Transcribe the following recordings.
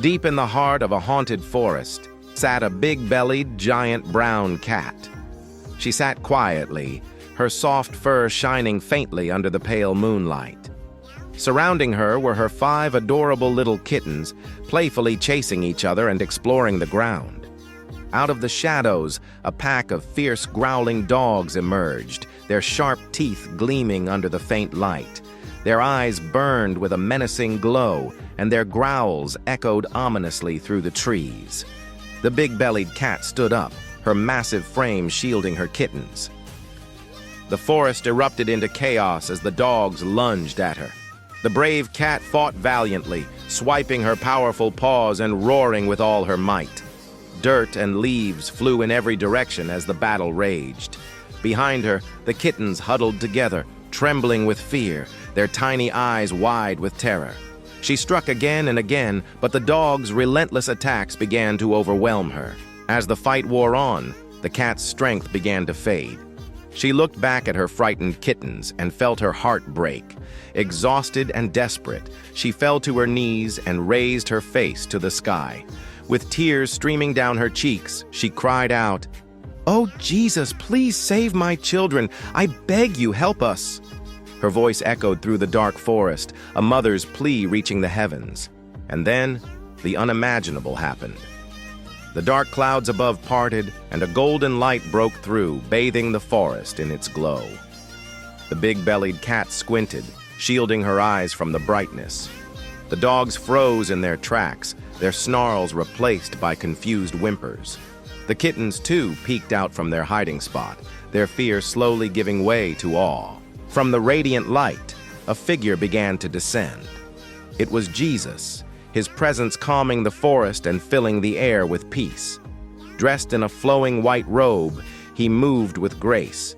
Deep in the heart of a haunted forest sat a big-bellied, giant brown cat. She sat quietly, her soft fur shining faintly under the pale moonlight. Surrounding her were her 5 adorable little kittens, playfully chasing each other and exploring the ground. Out of the shadows, a pack of fierce, growling dogs emerged, their sharp teeth gleaming under the faint light. Their eyes burned with a menacing glow, and their growls echoed ominously through the trees. The big-bellied cat stood up, her massive frame shielding her kittens. The forest erupted into chaos as the dogs lunged at her. The brave cat fought valiantly, swiping her powerful paws and roaring with all her might. Dirt and leaves flew in every direction as the battle raged. Behind her, the kittens huddled together, trembling with fear, their tiny eyes wide with terror. She struck again and again, but the dogs' relentless attacks began to overwhelm her. As the fight wore on, the cat's strength began to fade. She looked back at her frightened kittens and felt her heart break. Exhausted and desperate, she fell to her knees and raised her face to the sky. With tears streaming down her cheeks, she cried out, "Oh, Jesus, please save my children. I beg you, help us." Her voice echoed through the dark forest, a mother's plea reaching the heavens. And then, the unimaginable happened. The dark clouds above parted, and a golden light broke through, bathing the forest in its glow. The big-bellied cat squinted, shielding her eyes from the brightness. The dogs froze in their tracks, their snarls replaced by confused whimpers. The kittens, too, peeked out from their hiding spot, their fear slowly giving way to awe. From the radiant light, a figure began to descend. It was Jesus, his presence calming the forest and filling the air with peace. Dressed in a flowing white robe, he moved with grace,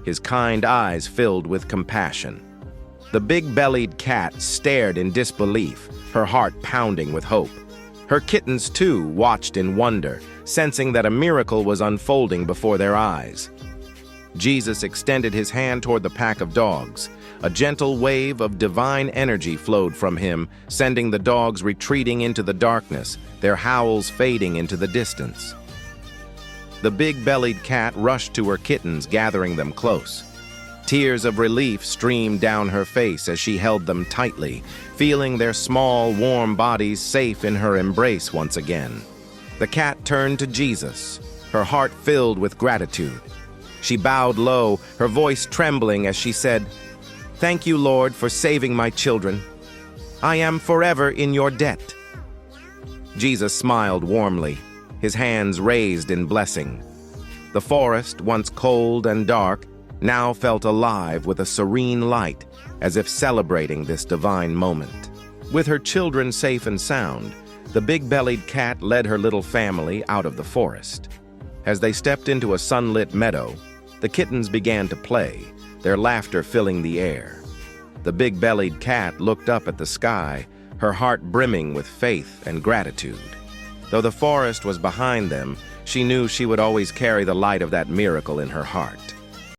his kind eyes filled with compassion. The big-bellied cat stared in disbelief, her heart pounding with hope. Her kittens, too, watched in wonder, sensing that a miracle was unfolding before their eyes. Jesus extended his hand toward the pack of dogs. A gentle wave of divine energy flowed from him, sending the dogs retreating into the darkness, their howls fading into the distance. The big-bellied cat rushed to her kittens, gathering them close. Tears of relief streamed down her face as she held them tightly, feeling their small, warm bodies safe in her embrace once again. The cat turned to Jesus, her heart filled with gratitude. She bowed low, her voice trembling as she said, "Thank you, Lord, for saving my children. I am forever in your debt." Jesus smiled warmly, his hands raised in blessing. The forest, once cold and dark, now felt alive with a serene light, as if celebrating this divine moment. With her children safe and sound, the big-bellied cat led her little family out of the forest. As they stepped into a sunlit meadow, the kittens began to play, their laughter filling the air. The big-bellied cat looked up at the sky, her heart brimming with faith and gratitude. Though the forest was behind them, she knew she would always carry the light of that miracle in her heart.